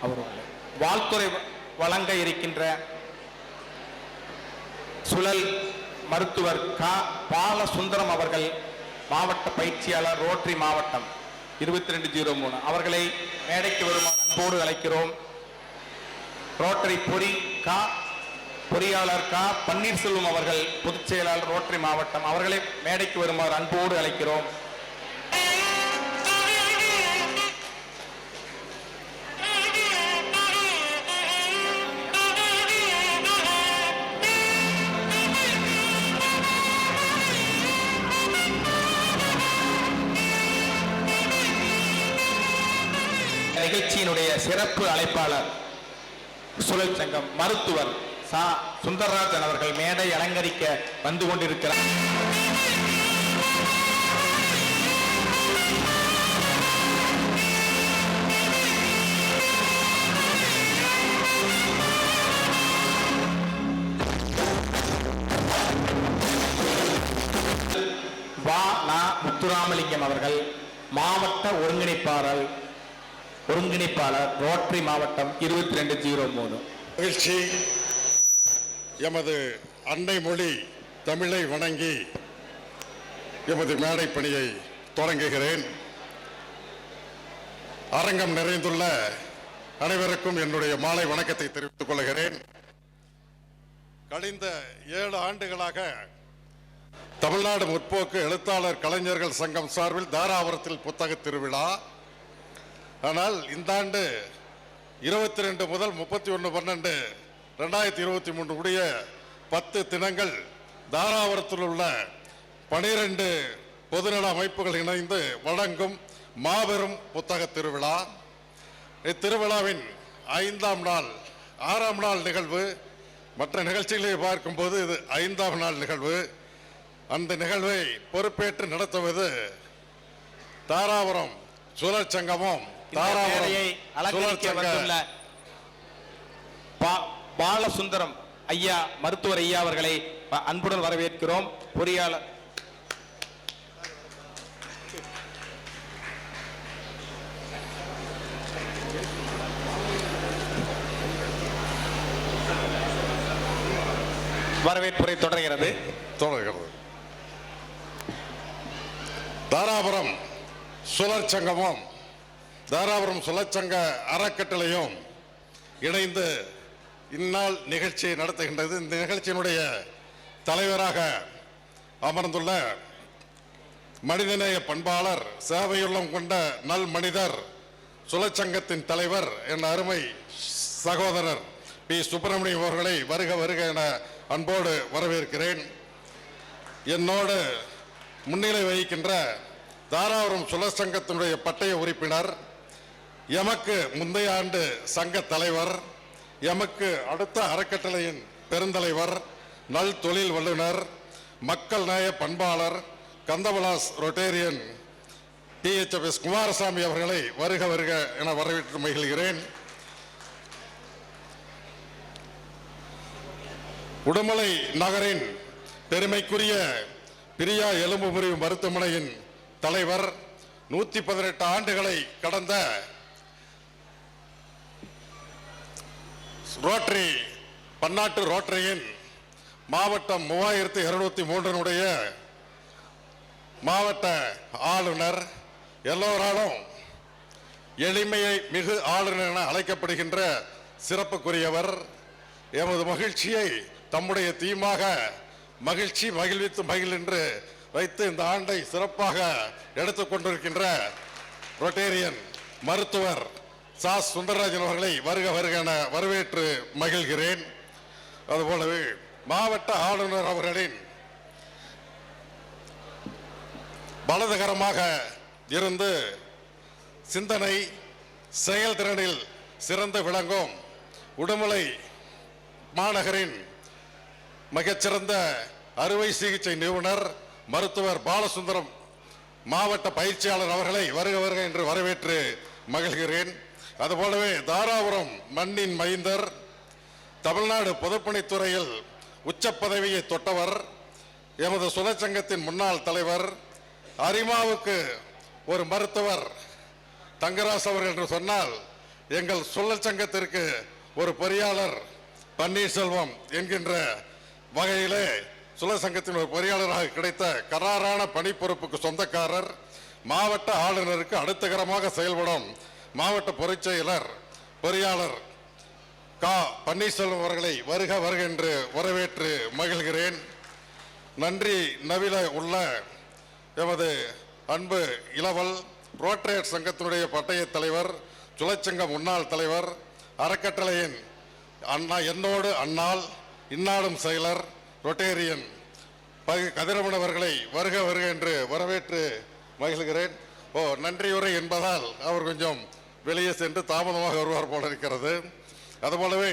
அவர்கள் வாழ்த்துறை வழங்க இருக்கின்ற சுழல் மருத்துவர் க பாலசுந்தரம் அவர்கள், மாவட்ட பயிற்சியாளர், ரோட்டரி மாவட்டம் 2203 அவர்களை மேடைக்கு வருமாறு அன்போடு அழைக்கிறோம். ரோட்டரி பொறியாளர் க பன்னீர்செல்வம் அவர்கள், பொதுச் செயலாளர், ரோட்டரி மாவட்டம், அவர்களை மேடைக்கு வருமாறு அன்போடு அழைக்கிறோம். நிகழ்ச்சியினுடைய சிறப்பு அழைப்பாளர் சுழல் சங்கம் மருத்துவர் சா சுந்தரராஜன் அவர்கள் மேடை அலங்கரிக்க வந்து கொண்டிருக்கிறார். வா நா முத்துராமலிங்கம் அவர்கள், மாவட்ட ஒருங்கிணைப்பாளர் ரோட்டரி மாவட்டம் 2203. மகிழ்ச்சி. எமது அன்னை மொழி தமிழை வணங்கி எமது மேடை பணியை தொடங்குகிறேன். அரங்கம் நிறைந்துள்ள அனைவருக்கும் என்னுடைய மாலை வணக்கத்தை தெரிவித்துக் கொள்கிறேன். கழிந்த 7 ஆண்டுகளாக தமிழ்நாடு முற்போக்கு எழுத்தாளர் கலைஞர்கள் சங்கம் சார்பில் தாராபுரத்தில் புத்தக திருவிழா. ஆனால் இந்த ஆண்டு 22 முதல் 31/12/2023 உடைய 10 தினங்கள் தாராபுரத்தில் உள்ள 12 பொதுநல அமைப்புகள் இணைந்து வழங்கும் மாபெரும் புத்தக திருவிழா. இத்திருவிழாவின் 5ஆம் நாள் 6ஆம் நாள் நிகழ்வு. மற்ற நிகழ்ச்சிகளை பார்க்கும்போது இது 5ஆம் நாள் நிகழ்வு. அந்த நிகழ்வை பொறுப்பேற்று நடத்துவது தாராபுரம் சுழற் சங்கமும் பாலசுந்தரம் ஐயா, மருத்துவர் ஐயா அவர்களை அன்புடன் வரவேற்கிறோம். பொறியாளர் வரவேற்புரை தொடர்கிறது. தாராபுரம் சுழற் சங்கமும் தாராபுரம் சுழற்சங்க அறக்கட்டளையும் இணைந்து இந்நாள் நிகழ்ச்சியை நடத்துகின்றது. இந்த நிகழ்ச்சியினுடைய தலைவராக அமர்ந்துள்ள மனிதநேய பண்பாளர், சேவையுள்ளம் கொண்ட நல் மனிதர், சுழற்சங்கத்தின் தலைவர் என் அருமை சகோதரர் பி சுப்பிரமணியம் அவர்களை வருக வருக என அன்போடு வரவேற்கிறேன். என்னோடு முன்னிலை வகிக்கின்ற தாராபுரம் சுழற்சங்கத்தினுடைய பட்டய உறுப்பினர், எமக்கு முந்தைய ஆண்டு சங்க தலைவர், எமக்கு அடுத்த அறக்கட்டளையின் பெருந்தலைவர், நல் தொழில் வல்லுநர், மக்கள் நேய பண்பாளர், கந்தவலாஸ் ரொட்டேரியன் THFS குமாரசாமி அவர்களை வருக வருக என வரவேற்று மகிழ்கிறேன். உடுமலை நகரின் பெருமைக்குரிய பிரியா எலும்பு முறிவு மருத்துவமனையின் தலைவர், 118 ஆண்டுகளை கடந்த ரோட்டரி பன்னாட்டு ரோட்டரியின் மாவட்டம் 3203 மாவட்ட ஆளுநர், எல்லோராலும் எளிமையை மிகு ஆளுநர் என அழைக்கப்படுகின்ற சிறப்புக்குரியவர். எமது மகிழ்ச்சியை தம்முடைய தீமாக மகிழ்ச்சி மகிழ்வித்து மகிழ் என்று வைத்து இந்த ஆண்டை சிறப்பாக எடுத்துக்கொண்டிருக்கின்ற ரொட்டேரியன் மருத்துவர் சா சுந்தரராஜன் அவர்களை வருக வருக என வரவேற்று மகிழ்கிறேன். அதுபோலவே மாவட்ட ஆளுநர் அவர்களின் பலதகரமாக இருந்து சிந்தனை செயல்திறனில் சிறந்து விளங்கும் உடுமலை மாநகரின் மிகச்சிறந்த அறுவை சிகிச்சை நிபுணர் மருத்துவர் பாலசுந்தரம் மாவட்ட பயிற்சியாளர் அவர்களை வருக வருக என்று வரவேற்று மகிழ்கிறேன். அதுபோலவே தாராபுரம் மண்ணின் மைந்தர், தமிழ்நாடு பொதுப்பணித்துறையில் உச்ச பதவியை தொட்டவர், எமது சுழற்சங்கத்தின் முன்னாள் தலைவர், அரிமாவுக்கு ஒரு மருத்துவர் தங்கராசு அவர்கள் என்று சொன்னால் எங்கள் சுழல் சங்கத்திற்கு ஒரு பொறியாளர் பன்னீர்செல்வம் என்கின்ற வகையிலே சுழல் சங்கத்தின் ஒரு பொறியாளராக கிடைத்த கராரான பணி பொறுப்புக்கு சொந்தக்காரர், மாவட்ட ஆளுநருக்கு அடுத்தகரமாக செயல்படும் மாவட்ட பொதுச் செயலர் பொறியாளர் கா பன்னீர்செல்வம் அவர்களை வருக வருக என்று வரவேற்று மகிழ்கிறேன். நன்றி நவில உள்ள எமது அன்பு இளவல் ரோட்டரியட் சங்கத்தினுடைய பட்டய தலைவர், சுழற்சங்க முன்னாள் தலைவர், அறக்கட்டளையின் என்னோடு அன்னாள் இந்நாடும் செயலர் ரொட்டேரியன் கதிரமன் அவர்களை வருக வருக என்று வரவேற்று மகிழ்கிறேன். நன்றியுரை என்பதால் அவர் கொஞ்சம் வெளியே சென்று தாமதமாக வருவார் போல இருக்கிறது. அதுபோலவே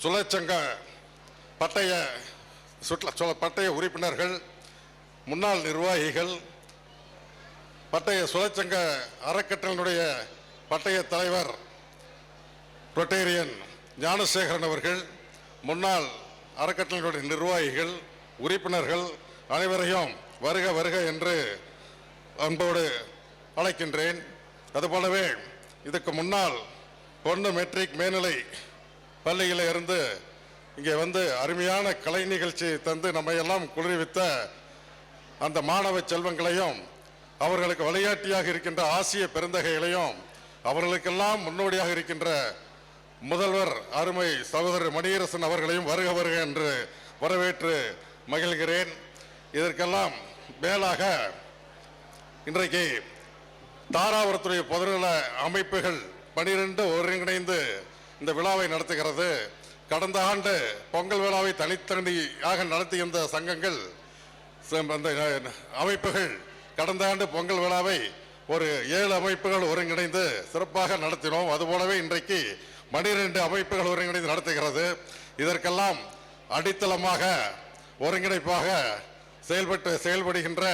சுழற்சங்க பட்டய உறுப்பினர்கள், முன்னாள் நிர்வாகிகள், பட்டய சுழற்சங்க அறக்கட்டளையினுடைய பட்டய தலைவர் ரொட்டேரியன் ஞானசேகரன் அவர்கள், முன்னாள் அறக்கட்டளையினுடைய நிர்வாகிகள், உறுப்பினர்கள் அனைவரையும் வருக வருக என்று அன்போடு அழைக்கின்றேன். அதுபோலவே இதுக்கு முன்னால் பொண்ணு மெட்ரிக் மேல்நிலை பள்ளியில் இருந்து இங்கே வந்து அருமையான கலை நிகழ்ச்சி தந்து நம்மை எல்லாம் குளிர்வித்த அந்த மாணவ செல்வங்களையும், அவர்களுக்கு வழிகாட்டியாக இருக்கின்ற ஆசிய பெருந்தகைகளையும், அவர்களுக்கெல்லாம் முன்னோடியாக இருக்கின்ற முதல்வர் அருமை சகோதரர் மணியரசன் அவர்களையும் வருக வருக என்று வரவேற்று மகிழ்கிறேன். இதற்கெல்லாம் மேலாக இன்றைக்கு தாராபுரத்துடைய பொதுநல அமைப்புகள் 12 ஒருங்கிணைந்து இந்த விழாவை நடத்துகிறது. கடந்த ஆண்டு பொங்கல் விழாவை தனித்தனியாக நடத்திய இந்த சங்கங்கள், அமைப்புகள் கடந்த ஆண்டு பொங்கல் விழாவை ஒரு 7 அமைப்புகள் ஒருங்கிணைந்து சிறப்பாக நடத்தினோம். அதுபோலவே இன்றைக்கு 12 அமைப்புகள் ஒருங்கிணைந்து நடத்துகிறது. இதற்கெல்லாம் அடித்தளமாக ஒருங்கிணைப்பாக செயல்படுகின்ற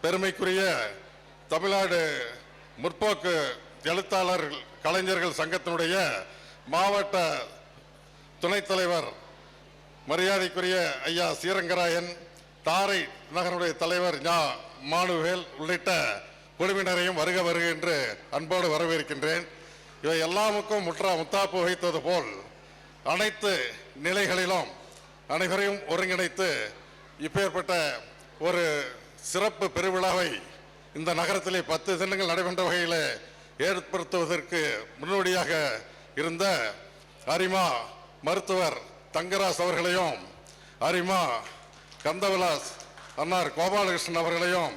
பெருமைக்குரிய தமிழ்நாடு முற்போக்கு எழுத்தாளர் கலைஞர்கள் சங்கத்தினுடைய மாவட்ட துணைத் தலைவர் மரியாதைக்குரிய ஐயா ஸ்ரீரங்கராயன், தாரை நகருடைய தலைவர் மானுவேல் உள்ளிட்ட குழுவினரையும் வருக வருக என்று அன்போடு வரவேற்கின்றேன். இவை எல்லாமுக்கும் முத்தாப்பு வைத்தது போல் அனைத்து நிலைகளிலும் அனைவரையும் ஒருங்கிணைத்து இப்பேற்பட்ட ஒரு சிறப்பு பெருவிழாவை இந்த நகரத்திலே 10 தினங்கள் நடைபெற்ற வகையில் ஏற்படுத்துவதற்கு முன்னோடியாக இருந்த அரிமா மருத்துவர் தங்கராஜ் அவர்களையும், அரிமா கந்தவிலாஸ் அன்னார் கோபாலகிருஷ்ணன் அவர்களையும்,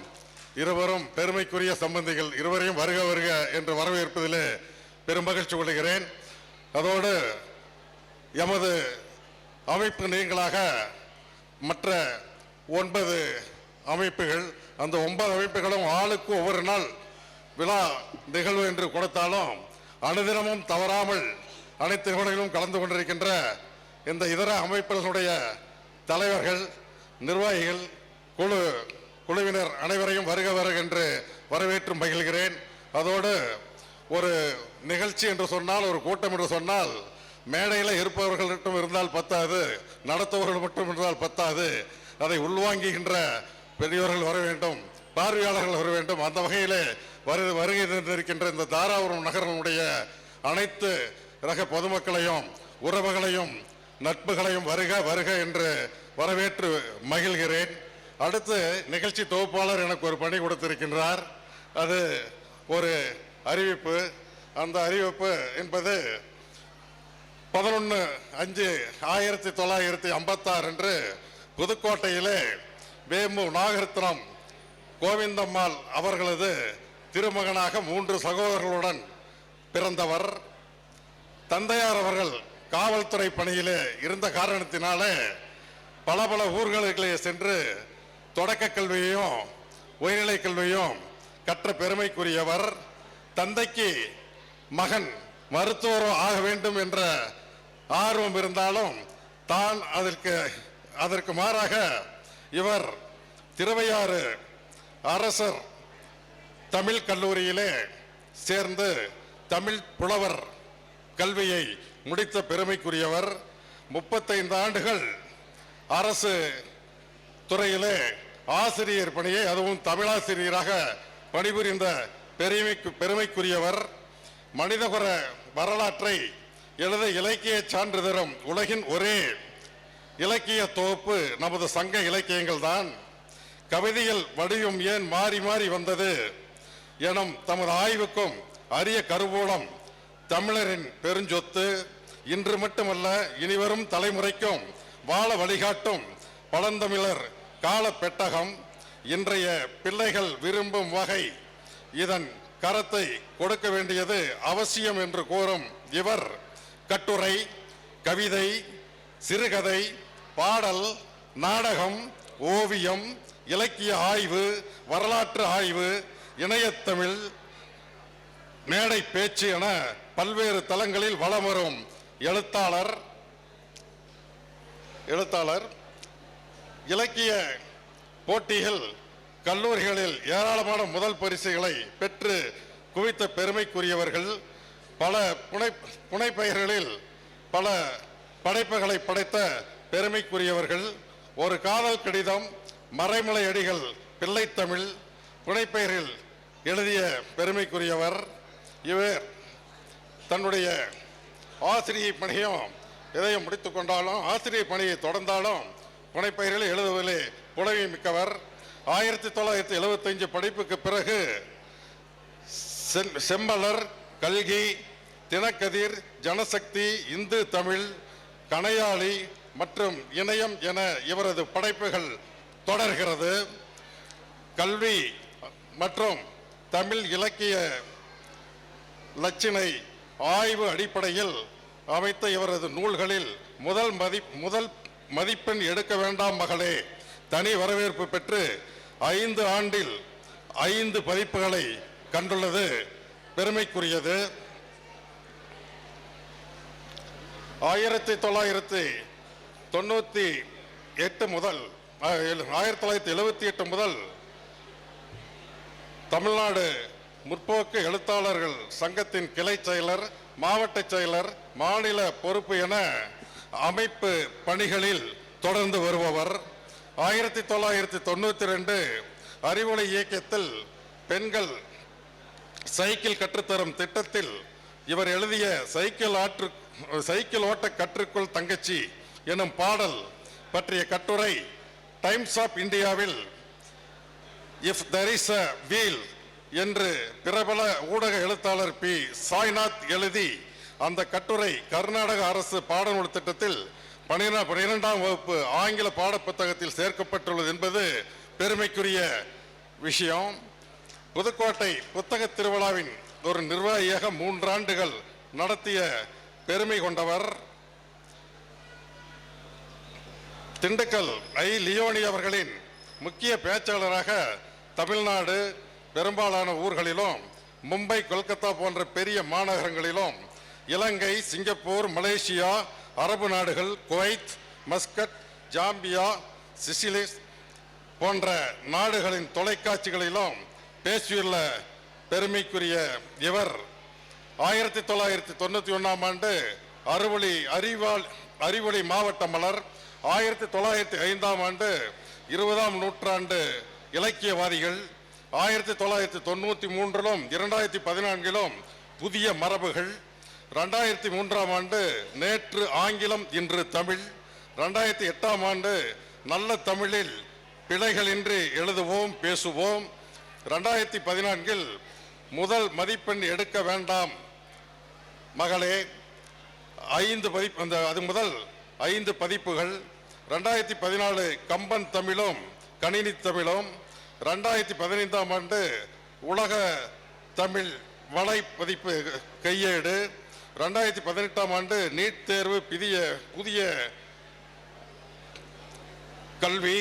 இருவரும் பெருமைக்குரிய சம்பந்திகள், இருவரையும் வருக வருக என்று வரவேற்பதிலே பெருமகிழ்ச்சி கொள்கிறேன். அதோடு எமது அமைப்பு நீங்களாக மற்ற 9 அமைப்புகள், அந்த 9 அமைப்புகளும் ஆளுக்கு ஒவ்வொரு நாள் விழா நிகழ்வு என்று கொடுத்தாலும் அனுதினமும் தவறாமல் அனைத்து நிகழ்வுகளிலும் கலந்து கொண்டிருக்கின்ற இந்த இதர அமைப்புகளுடைய தலைவர்கள், நிர்வாகிகள், குழுவினர் அனைவரையும் வருக வருக என்று வரவேற்று மகிழ்கிறேன். அதோடு ஒரு நிகழ்ச்சி என்று சொன்னால், ஒரு கூட்டம் என்று சொன்னால், மேடையில் இருப்பவர்கள் மட்டும் இருந்தால் பத்தாது, நடத்துபவர்கள் மட்டும் இருந்தால் பத்தாது, அதை உள்வாங்குகின்ற பெரியவர்கள் வர வேண்டும், பார்வையாளர்கள் வர வேண்டும். அந்த வகையிலே வருகை தந்திருக்கின்ற இந்த தாராபுரம் நகரனுடைய அனைத்து ரக பொதுமக்களையும், உறவுகளையும், நட்புகளையும் வருக வருக என்று வரவேற்று மகிழ்கிறேன். அடுத்து நிகழ்ச்சி தொகுப்பாளர் எனக்கு ஒரு பணி கொடுத்திருக்கின்றார். அது ஒரு அறிவிப்பு. அந்த அறிவிப்பு என்பது 11/5/1956 அன்று புதுக்கோட்டையிலே வேமு நாகரத்னம் கோவிந்தம்மாள் அவர்களது திருமகனாக 3 சகோதரர்களுடன் பிறந்தவர். தந்தையார் அவர்கள் காவல்துறை பணியிலே இருந்த காரணத்தினாலே பல ஊர்களுக்கு சென்று தொடக்க கல்வியையும் உயர்நிலை கல்வியும் கற்ற பெருமைக்குரியவர். தந்தைக்கு மகன் மருத்துவரும் ஆக வேண்டும் என்ற ஆர்வம் இருந்தாலும் தான் அதற்கு மாறாக இவர் திருவையாறு அரசர் தமிழ் கல்லூரியிலே சேர்ந்து தமிழ் புலவர் கல்வியை முடித்த பெருமைக்குரியவர். 35 ஆண்டுகள் அரசு துறையிலே ஆசிரியர் பணியை, அதுவும் தமிழாசிரியராக பணிபுரிந்த பெருமைக்குரியவர். மனிதகுல வரலாற்றை எழுத இலக்கிய சான்று தரும் உலகின் ஒரே இலக்கிய தொகுப்பு நமது சங்க இலக்கியங்கள் தான். கவிதையில் வடிவம் ஏன் மாறி மாறி வந்தது எனும் தமது ஆய்வுக்கும் அரிய கருவூலம் தமிழரின் பெருஞ்சொத்து. இன்று மட்டுமல்ல, இனிவரும் தலைமுறைக்கும் வாழ வழிகாட்டும் பழந்தமிழர் கால பெட்டகம். இன்றைய பிள்ளைகள் விரும்பும் வகை இதன் கரத்தை கொடுக்க வேண்டியது அவசியம் என்று கூறும் இவர் கட்டுரை, கவிதை, சிறுகதை, பாடல், நாடகம், ஓவியம், இலக்கிய ஆய்வு, வரலாற்று ஆய்வு, இணையத்தமிழ், மேடை பேச்சு என பல்வேறு தளங்களில் வலம் வரும் எழுத்தாளர். இலக்கிய போட்டிகள், கல்லூரிகளில் ஏராளமான முதல் பரிசுகளை பெற்று குவித்த பெருமைக்குரியவர்கள். பல புனைப்பெயர்களில் பல படைப்புகளை படைத்த பெருமைக்குரியவர்கள். ஒரு காதல் கடிதம், மறைமலை அடிகள் பிள்ளைத்தமிழ் புனைப்பெயரில் எழுதிய பெருமைக்குரியவர். இவர் தன்னுடைய ஆசிரியை பணியும் எதையும் முடித்துக் கொண்டாலும், ஆசிரியர் பணியை தொடர்ந்தாலும் புனைப்பெயரில் எழுதுவதிலே புலமை மிக்கவர். 1975 படிப்புக்கு பிறகு செம்மலர், கல்கி, தினக்கதிர், ஜனசக்தி, இந்து தமிழ், கணையாளி மற்றும் இணையம் என இவரது படைப்புகள் தொடர்கிறது. கல்வி மற்றும் தமிழ் இலக்கிய லட்சினை ஆய்வு அடிப்படையில் அமைத்த இவரது நூல்களில் முதல் மதிப்பெண் எடுக்க வேண்டாம் மகளே தனி வரவேற்பு பெற்று 5 ஆண்டில் 5 பதிப்புகளை கண்டுள்ளது பெருமைக்குரியது. 1978 முதல் தமிழ்நாடு முற்போக்கு எழுத்தாளர்கள் சங்கத்தின் கிளை செயலர், மாவட்ட செயலர், மாநில பொறுப்பு என அமைப்பு பணிகளில் தொடர்ந்து வருபவர். 1992 அறிவொளி இயக்கத்தில் பெண்கள் சைக்கிள் கற்றுத்தரும் திட்டத்தில் இவர் எழுதிய சைக்கிள் ஓட்ட கற்றுக்கொள் தங்கச்சி எனும் பாடல் பற்றிய கட்டுரை டைம்ஸ் ஆஃப் இந்தியாவில் if there is a wheel என்று பிரபல ஊடக எழுத்தாளர் பி. சாய்நாத் எழுதி அந்த கட்டுரை கர்நாடக அரசு பாடநூல் திட்டத்தில் 12ஆம் வகுப்பு ஆங்கில பாடப்புத்தகத்தில் சேர்க்கப்பட்டுள்ளது என்பது பெருமைக்குரிய விஷயம். புதுக்கோட்டை புத்தக திருவிழாவின் ஒரு நிர்வாகியாக 3 ஆண்டுகள் நடத்திய பெருமை கொண்டவர். திண்டுக்கல் ஐ. லியோனி அவர்களின் முக்கிய பேச்சாளராக தமிழ்நாடு பெரும்பாலான ஊர்களிலும், மும்பை, கொல்கத்தா போன்ற பெரிய மாநகரங்களிலும், இலங்கை, சிங்கப்பூர், மலேசியா, அரபு நாடுகள், குவைத், மஸ்கட், ஜாம்பியா, சிசிலிஸ் போன்ற நாடுகளின் தொலைக்காட்சிகளிலும் பேசியுள்ள பெருமைக்குரிய இவர் 1991ஆம் ஆண்டு அறிவொளி மாவட்ட மலர், 1905ஆம் ஆண்டு 20ஆம் நூற்றாண்டு இலக்கியவாதிகள், 1993லும் 2014லும் புதிய மரபுகள், 2003ஆம் ஆண்டு நேற்று ஆங்கிலம் இன்று தமிழ், 2008ஆம் ஆண்டு நல்ல தமிழில் பிழைகளின்றி எழுதுவோம் பேசுவோம், 2014இல் முதல் மதிப்பெண் எடுக்க வேண்டாம் மகளே 5 பதிப்புகள், 2014 கம்பன் தமிழும் கணினி தமிழும், 2015ஆம் ஆண்டு உலக தமிழ் வலை பதிப்பு கையேடு, 2018ஆம் ஆண்டு நீட் தேர்வு புதிய கல்வி,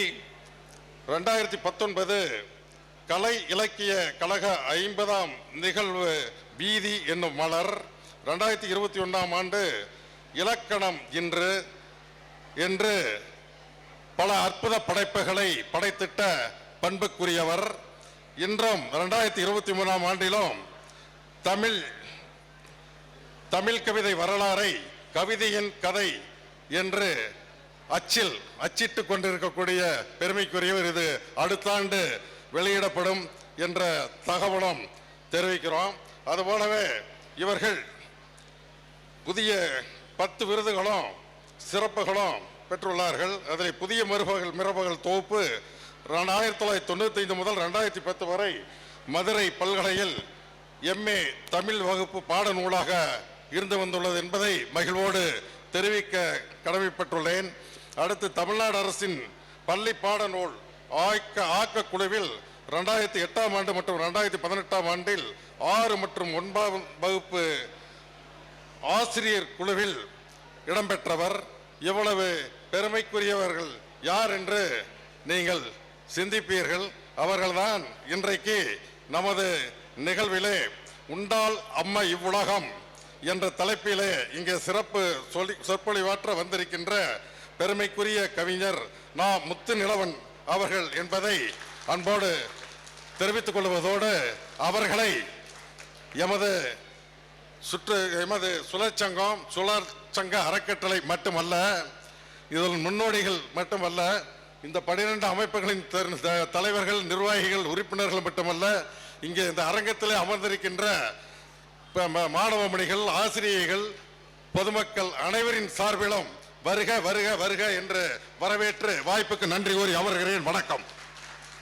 2019 கலை இலக்கிய கழக 50ஆம் நிகழ்வு வீதி என்னும் மலர், 2021ஆம் ஆண்டு இலக்கணம் இன்று என்று பல அற்புத படைப்புகளை படைத்திட்ட பண்புக்குரியவர். இன்றும் 2023ஆம் ஆண்டிலும் தமிழ் கவிதை வரலாறை கவிதையின் கதை என்று அச்சிட்டு கொண்டிருக்கக்கூடிய பெருமைக்குரியவர். இது அடுத்த ஆண்டு வெளியிடப்படும் என்ற தகவலும் தெரிவிக்கிறோம். அதுபோலவே இவர்கள் புதிய 10 விருதுகளும் சிறப்புகளும் பெற்றுள்ளார்கள். அதில் புதிய மிரபகல் தொகுப்பு 1995 முதல் 2010 வரை மதுரை பல்கலையில் MA தமிழ் வகுப்பு பாட நூலாக இருந்து வந்துள்ளது என்பதை மகிழ்வோடு தெரிவிக்க கடமைப்பட்டுள்ளேன். அடுத்து தமிழ்நாடு அரசின் பள்ளி பாட நூல் ஆக்க குழுவில் 2008ஆம் ஆண்டு மற்றும் 2018ஆம் ஆண்டில் 6 மற்றும் 9ஆம் வகுப்பு ஆசிரியர் குழுவில் இடம்பெற்றவர். இவ்வளவு பெருமைக்குரியவர்கள் யார் என்று நீங்கள் சிந்திப்பீர்கள். அவர்கள்தான் இன்றைக்கு நமது நிகழ்விலே உண்டால் அம்மா இவ்வுலகம் என்ற தலைப்பிலே இங்கே சிறப்பு சொற்பொழிவாற்ற வந்திருக்கின்ற பெருமைக்குரிய கவிஞர் நா. முத்துநிலவன் அவர்கள் என்பதை அன்போடு தெரிவித்துக் கொள்வதோடு அவர்களை எமது சுழற்சங்க அறக்கட்டளை மட்டுமல்ல, இதில் முன்னோடிகள் மட்டுமல்ல, இந்த 12 அமைப்புகளின் தலைவர்கள், நிர்வாகிகள், உறுப்பினர்கள் மட்டுமல்ல, இங்கே இந்த அரங்கத்திலே அமர்ந்திருக்கின்ற மாணவமணிகள், ஆசிரியர்கள், பொதுமக்கள் அனைவரின் சார்பிலும் வருக வருக வருக என்று வரவேற்று வாய்ப்புக்கு நன்றி கூறி அமர்கிறேன். வணக்கம்.